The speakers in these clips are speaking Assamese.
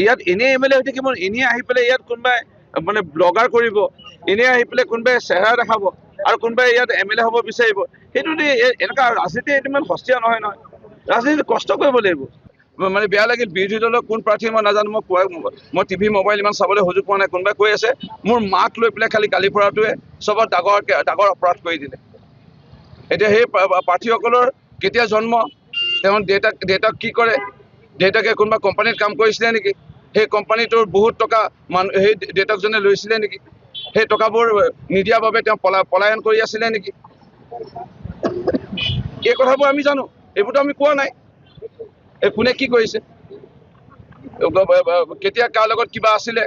ইয়াত এনেই এম এল এ হৈ থাকিব, এনেই আহি পেলাই ইয়াত কোনোবাই মানে ব্লগাৰ কৰিব, এনেই আহি পেলাই কোনোবাই চেহেৰা দেখাব আৰু কোনোবাই ইয়াত এম এল এ হ'ব বিচাৰিব। সেইটো এনেকুৱা ৰাজনীতি এইটো ইমান সস্তীয়া নহয় নহয়। ৰাজনীতি কষ্ট কৰিব লাগিব। মানে বেয়া লাগিল, বিৰোধী দলৰ কোন প্ৰাৰ্থী মই নাজানো, মই টিভি মোবাইল ইমান চাবলৈ সুযোগ পোৱা নাই। কোনোবাই কৈ আছে মোৰ মাক লৈ পেলাই খালি গালি পৰাটোৱে চবত ডাঙৰ অপৰাধ কৰি দিলে। এতিয়া সেই প্ৰাৰ্থীসকলৰ কেতিয়া জন্ম, তেওঁৰ দেউতাক কি কৰে, দেউতাকে কোনোবা কোম্পানীত কাম কৰিছিলে নেকি, সেই কোম্পানীটোৰ বহুত টকা সেই দেউতাকজনে লৈছিলে নেকি, সেই টকাবোৰ নিদিয়াৰ বাবে তেওঁ পলায়ন কৰি আছিলে নেকি, এই কথাবোৰ আমি জানো। এইবোৰতো আমি কোৱা নাই কোনে কি কৰিছে, কেতিয়া কাৰ লগত কিবা আছিলে,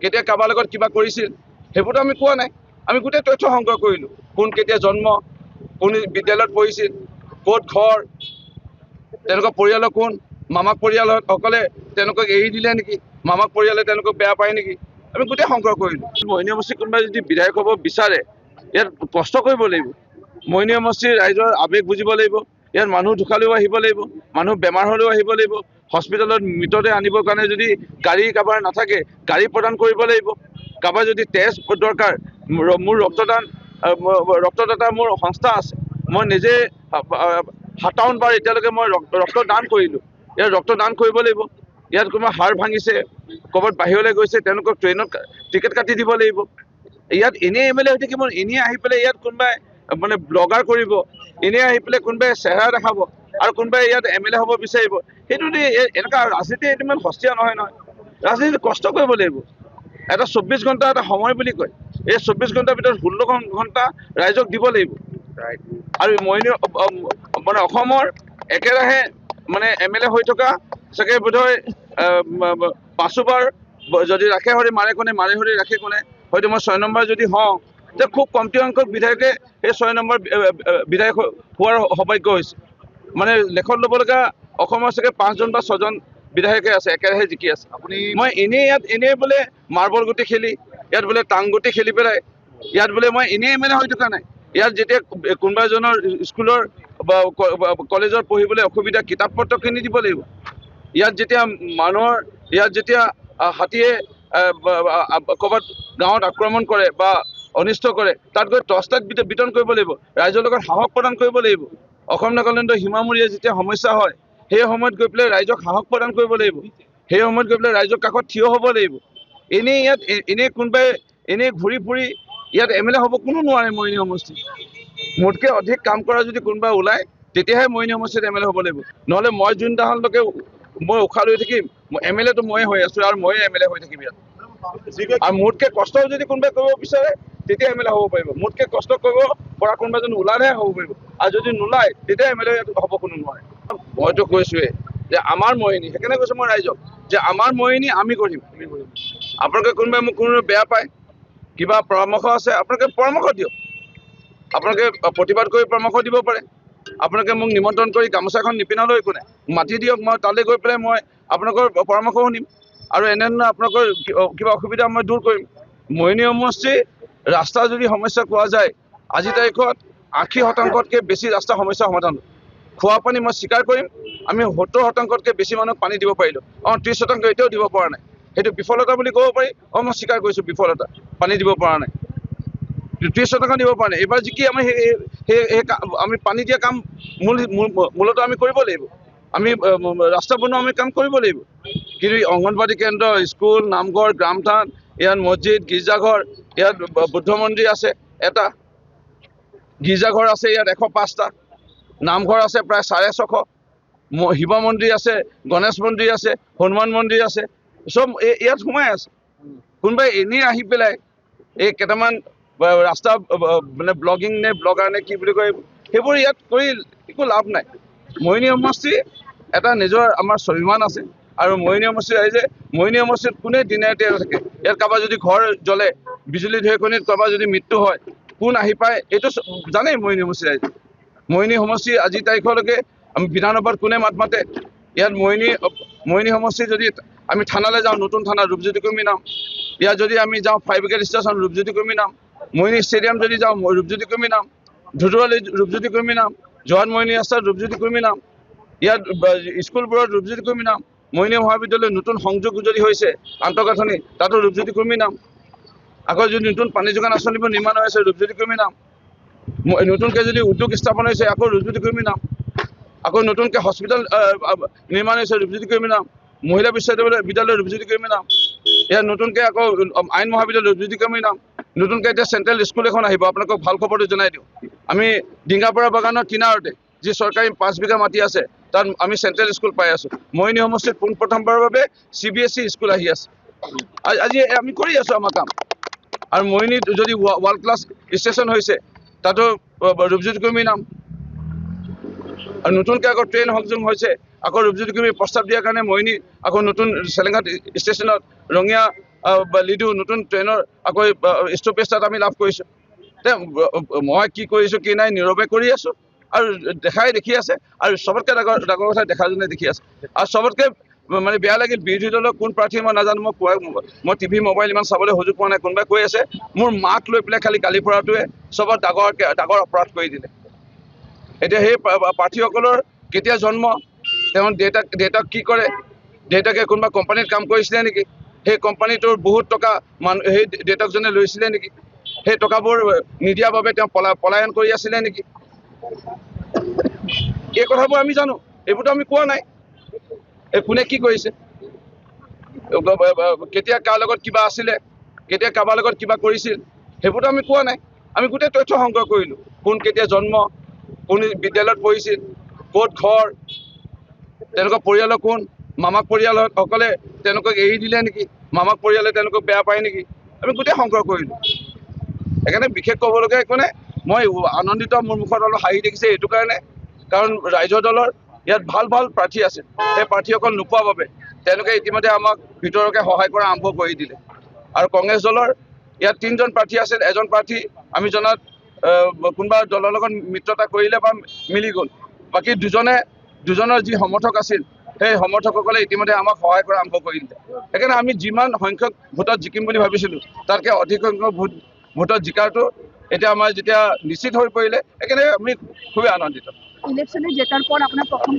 কেতিয়া কাৰোবাৰ লগত কিবা কৰিছিল, সেইবোৰতো আমি কোৱা নাই। আমি গোটেই তথ্য সংগ্ৰহ কৰিলোঁ। কোন কেতিয়া জন্ম, কোন বিদ্যালয়ত পঢ়িছিল, ক'ত ঘৰ, তেওঁলোকৰ পৰিয়ালৰ কোন, মামাক পৰিয়ালসকলে তেওঁলোকক এৰি দিলে নেকি, মামাক পৰিয়ালে তেওঁলোকক বেয়া পায় নেকি, আমি গোটেই সংগ্ৰহ কৰিলোঁ। মোহিনী সমষ্টিৰ কোনোবাই যদি বিধায়ক হ'ব বিচাৰে ইয়াত কষ্ট কৰিব লাগিব। মোহিনী সমষ্টিৰ ৰাইজৰ আৱেগ বুজিব লাগিব। ইয়াত মানুহ ঢুকালেও আহিব লাগিব, মানুহ বেমাৰ হ'লেও আহিব লাগিব। হস্পিটেলত মৃতদেহ আনিবৰ কাৰণে যদি গাড়ী কাৰোবাৰ নাথাকে, গাড়ী প্ৰদান কৰিব লাগিব। কাৰোবাৰ যদি তেজ দৰকাৰ, মোৰ ৰক্তদাতা মোৰ সংস্থা আছে, মই নিজে 57 বাৰ এতিয়ালৈকে মই ৰক্তদান কৰিলোঁ। ইয়াত ৰক্তদান কৰিব লাগিব। ইয়াত কোনোবা হাড় ভাঙিছে, ক'ৰবাত বাহিৰলৈ গৈছে, তেওঁলোকক ট্ৰেইনত টিকেট কাটি দিব লাগিব। ইয়াত এনেই এম এল এ হৈ থাকিব, এনেই আহি পেলাই ইয়াত কোনোবাই মানে ব্লগাৰ কৰিব, এনেই আহি পেলাই কোনোবাই চেহেৰা দেখাব আৰু কোনোবাই ইয়াত এম এল এ হ'ব বিচাৰিব। সেইটো এনেকুৱা ৰাজনীতি এইটো ইমান সস্তীয়া নহয় নহয়। ৰাজনীতি কষ্ট কৰিব লাগিব। এটা 24 ঘণ্টা এটা সময় বুলি কয়, এই 24 ঘণ্টাৰ ভিতৰত 16 ঘণ্টা ৰাইজক দিব লাগিব। আৰু মানে অসমৰ একেৰাহে মানে এম এল এ হৈ থকা চাগে বোধহয় 5 বাৰ, যদি ৰাখে হৰি মাৰে কোনে, মাৰে হৰি ৰাখে কোনে, হয়তো মই 6 নম্বৰ যদি হওঁ, যে খুব কমটি সংখ্যক বিধায়কে সেই 6 নম্বৰ বিধায়ক হোৱাৰ সৌভাগ্য হৈছে। মানে লেখত ল'ব লগা অসমৰ চাগে 5জন বা 6জন বিধায়কে আছে একেৰাহে জিকি আছে। মই এনেই বোলে মাৰ্বল গুটি খেলি, ইয়াত বোলে টাং গুটি খেলি পেলাই, ইয়াত বোলে মই এনেই এম এল এ হৈ থকা নাই। ইয়াত যেতিয়া কোনোবা এজনৰ স্কুলৰ বা কলেজত পঢ়িবলৈ অসুবিধা, কিতাপ পত্ৰ কিনি দিব লাগিব। ইয়াত যেতিয়া হাতীয়ে ক'ৰবাত গাঁৱত আক্ৰমণ কৰে বা অনিষ্ট কৰে, তাত গৈ টৰ্চলাইট বিতৰণ কৰিব লাগিব। ৰাইজৰ লগত সাহস প্ৰদান কৰিব লাগিব। অসম নাগালেণ্ডৰ সীমামূৰীয়া যেতিয়া সমস্যা হয়, সেই সময়ত গৈ পেলাই ৰাইজক সাহস প্ৰদান কৰিব লাগিব। সেই সময়ত গৈ পেলাই ৰাইজৰ কাষত থিয় হ'ব লাগিব। এনেই কোনোবাই ঘূৰি ফুৰি ইয়াত এম এল এ হ'ব কোনো নোৱাৰে। মোহিনী সমষ্টি মোতকৈ অধিক কাম কৰা যদি কোনোবা ওলায়, তেতিয়াহে মোহিনী সমষ্টিত এম এল এ হ'ব লাগিব। নহ'লে মই যোনদিনাখনলৈকে মই উশাহ লৈ থাকিম, এম এল এটো ময়ে হৈ আছোঁ আৰু ময়ে এম এল এ হৈ থাকিম ইয়াত। আৰু মোতকৈ কষ্ট যদি কোনোবাই কৰিব বিচাৰে তেতিয়া এম এল এ হ'ব পাৰিব। মোতকৈ কষ্ট কৰিব পৰা কোনোবা এজন ওলালেহে হ'ব পাৰিব, আৰু যদি নোলায় তেতিয়া এম এল এ হ'ব কোনো নোৱাৰে। মইতো কৈছোঁৱেই যে আমাৰ মোহিনী, সেইকাৰণে কৈছোঁ মই ৰাইজক যে আমাৰ মোহিনী আমি কৰিম। আপোনালোকে কোনোবাই মোক বেয়া পায়, কিবা পৰামৰ্শ আছে, আপোনালোকে পৰামৰ্শ দিয়ক। আপোনালোকে প্ৰতিবাদ কৰি পৰামৰ্শ দিব পাৰে। আপোনালোকে মোক নিমন্ত্ৰণ কৰি গামোচাখন নিপিন্ধালেও একো নাই, মাতি দিয়ক। মই তালৈ গৈ পেলাই মই আপোনালোকৰ পৰামৰ্শ শুনিম আৰু এনেধৰণৰ আপোনালোকৰ কিবা অসুবিধা মই দূৰ কৰিম। মোহিনী সমষ্টি ৰাস্তা যদি সমস্যা কোৱা যায়, আজিৰ তাৰিখত 80%তকৈ বেছি ৰাস্তা সমস্যা সমাধান। খোৱা পানী মই স্বীকাৰ কৰিম, আমি 70%তকৈ বেছি মানুহক পানী দিব পাৰিলোঁ। 30% এতিয়াও দিব পৰা নাই। সেইটো বিফলতা বুলি ক'ব পাৰি। মই স্বীকাৰ কৰিছোঁ বিফলতা, পানী দিব পৰা নাই। 30% দিব পৰা নাই। এইবাৰ জিকি আমি পানী দিয়া কাম মূলতঃ আমি কৰিব লাগিব। আমি ৰাস্তা বনোৱা আমি কাম কৰিব লাগিব। কিন্তু অংগনবাদী কেন্দ্ৰ, স্কুল, নামঘৰ, গ্ৰামথান, ইয়াত মছজিদ, গীৰ্জাঘৰ, ইয়াত বুদ্ধ মন্দিৰ আছে এটা, গীৰ্জাঘৰ আছে ইয়াত 105টা, নামঘৰ আছে প্ৰায় 650, শিৱ মন্দিৰ আছে, গণেশ মন্দিৰ আছে, হনুমান মন্দিৰ আছে, চব ইয়াত সোমাই আছে। কোনোবাই এনেই আহি পেলাই এই কেইটামান ৰাস্তা মানে ব্লগিং নে ব্লগাৰ নে কি বুলি কয়, সেইবোৰ ইয়াত কৰি একো লাভ নাই। মোহিনী সমষ্টি এটা নিজৰ আমাৰ স্বাভিমান আছে, আৰু মোহিনী সমষ্টিৰ ৰাইজে মোহিনী সমষ্টিত কোনে দিনে ৰাতিয়ে থাকে। ইয়াত কাৰোবাৰ যদি ঘৰ জ্বলে, বিজুলী ঢেৰেকণিত কাৰোবাৰ যদি মৃত্যু হয়, কোন আহি পায় এইটো জানেই মোহিনী সমষ্টিৰ ৰাইজে। মোহিনী সমষ্টি আজিৰ তাৰিখলৈকে আমি বিধানসভাত কোনে মাত মাতে। ইয়াত মোহিনী সমষ্টি যদি আমি থানালৈ যাওঁ, নতুন থানা ৰূপজ্যোতি কৰ্মী নাম। ইয়াত যদি আমি যাওঁ ফায়াৰ ব্ৰিগেড ষ্টেচন, ৰূপজ্যোতি কৰ্মী নাম। মোহিনী ষ্টেডিয়াম যদি যাওঁ, ৰূপজ্যোতি কৰ্মী নাম। ধুধুৱালী ৰূপজ্যোতি কৰ্মী নাম। জোৱান মোহিনী ৰাস্তাত ৰূপজ্যোতি কৰ্মী নাম। ইয়াত স্কুলবোৰত ৰূপজ্যোতি কৰ্মী নাম। মৰিনী মহাবিদ্যালয় নতুন সংযোগ যদি হৈছে আন্তঃগাঁথনি তাতো ৰূপজ্যোতি কুৰ্মীৰ নাম। আকৌ যদি নতুন পানী যোগান আঁচনিবোৰ নিৰ্মাণ হৈ আছে ৰূপজ্যোতি কুৰ্মীৰ নাম। নতুনকৈ যদি উদ্যোগ স্থাপন হৈছে আকৌ ৰূপজ্যোতি কুৰ্মীৰ নাম। আকৌ নতুনকৈ হস্পিটেল নিৰ্মাণ হৈছে ৰূপজ্যোতি কুৰ্মীৰ নাম। মহিলা বিদ্যালয় ৰূপজ্যোতি কুৰ্মীৰ নাম। ইয়াত নতুনকৈ আকৌ আইন মহাবিদ্যালয় ৰূপজ্যোতি কুৰ্মীৰ নাম। নতুনকৈ এতিয়া চেণ্ট্ৰেল স্কুল এখন আহিব। আপোনালোকক ভাল খবৰটো জনাই দিওঁ, আমি ডিঙাপাৰা বাগানৰ কিনাৰতে যি চৰকাৰী 5 বিঘা মাটি আছে তাত আমি চেণ্ট্ৰেল স্কুল পাই আছোঁ। মৰিনী সমষ্টিত পোনপ্ৰথমবাৰৰ বাবে CBSE স্কুল আহি আছে। আজি আমি কৰি আছোঁ আমাৰ কাম। আৰু মৰিনীত যদি ৱৰ্ল্ড ক্লাছ ষ্টেচন হৈছে তাতো ৰূপজ্যোতি কুৰ্মীৰ নাম। আৰু নতুনকৈ আকৌ ট্ৰেইন সংযোগ হৈছে আকৌ ৰূপজ্যোতি কুৰ্মীৰ প্ৰস্তাৱ দিয়াৰ কাৰণে মৰিনী আকৌ নতুন চেলেঙাত ষ্টেচনত ৰঙিয়া লিডু নতুন ট্ৰেইনৰ আকৌ ষ্টপেজ তাত আমি লাভ কৰিছোঁ। মই কি কৰিছোঁ কি নাই নীৰৱে কৰি আছোঁ আৰু দেখি আছে। আৰু চবতকৈ ডাঙৰ কথা দেখাজনে দেখি আছে। আৰু চবতকৈ মানে বেয়া লাগিল বিৰোধী দলৰ কোন প্ৰাৰ্থী মই নাজানো, মই টিভি মোবাইল ইমান চাবলৈ সুযোগ পোৱা নাই। কোনোবাই কৈ আছে মোৰ মাক লৈ পেলাই খালি গালি পৰাটোৱে চবত ডাঙৰ অপৰাধ কৰি দিলে। এতিয়া সেই প্ৰাৰ্থীসকলৰ কেতিয়া জন্ম, তেওঁৰ দেউতাক কি কৰে, দেউতাকে কোনোবা কোম্পানীত কাম কৰিছিলে নেকি, সেই কোম্পানীটোৰ বহুত টকা সেই দেউতাকজনে লৈছিলে নেকি, সেই টকাবোৰ নিদিয়াৰ বাবে তেওঁ পলায়ন কৰি আছিলে নেকি, এই কথাবোৰ আমি জানো। এইবোৰতো আমি কোৱা নাই কোনে কি কৰিছে, কেতিয়া কাৰ লগত কিবা আছিলে, কেতিয়া কাৰোবাৰ লগত কিবা কৰিছিল, সেইবোৰতো আমি কোৱা নাই। আমি গোটেই তথ্য সংগ্ৰহ কৰিলোঁ। কোন কেতিয়া জন্ম, কোন বিদ্যালয়ত পঢ়িছিল, ক'ত ঘৰ, তেওঁলোকৰ পৰিয়ালৰ কোন, মামাক পৰিয়ালসকলে তেওঁলোকক এৰি দিলে নেকি, মামাক পৰিয়ালে তেওঁলোকক বেয়া পায় নেকি, আমি গোটেই সংগ্ৰহ কৰিলোঁ। সেইকাৰণে বিশেষ ক'বলগীয়া একো নাই। মই আনন্দিত, মোৰ মুখত অলপ হাঁহি দেখিছে এইটো কাৰণে, কাৰণ ৰাইজৰ দলৰ ইয়াত ভাল প্ৰাৰ্থী আছে। সেই প্ৰাৰ্থীসকল নোপোৱাৰ বাবে তেওঁলোকে ইতিমধ্যে আমাক ভিতৰকে সহায় কৰা আৰম্ভ কৰি দিলে। আৰু কংগ্ৰেছ দলৰ ইয়াত 3জন প্ৰাৰ্থী আছিল। এজন প্ৰাৰ্থী আমি জনাত কোনোবা দলৰ লগত মিত্ৰতা কৰিলে বা মিলি গ'ল। বাকী দুজনৰ যি সমৰ্থক আছিল সেই সমৰ্থকসকলে ইতিমধ্যে আমাক সহায় কৰা আৰম্ভ কৰি দিলে। সেইকাৰণে আমি যিমান সংখ্যক ভোটত জিকিম বুলি ভাবিছিলোঁ তাতকৈ অধিক সংখ্যক ভোটত জিকাৰটো এতিয়া আমাৰ যেতিয়া নিশ্চিত হৈ পৰিলে, সেইকাৰণে আমি খুবেই আনন্দিত। ইলেকশনে জেতাৰ পৰ আপনাৰ প্ৰথম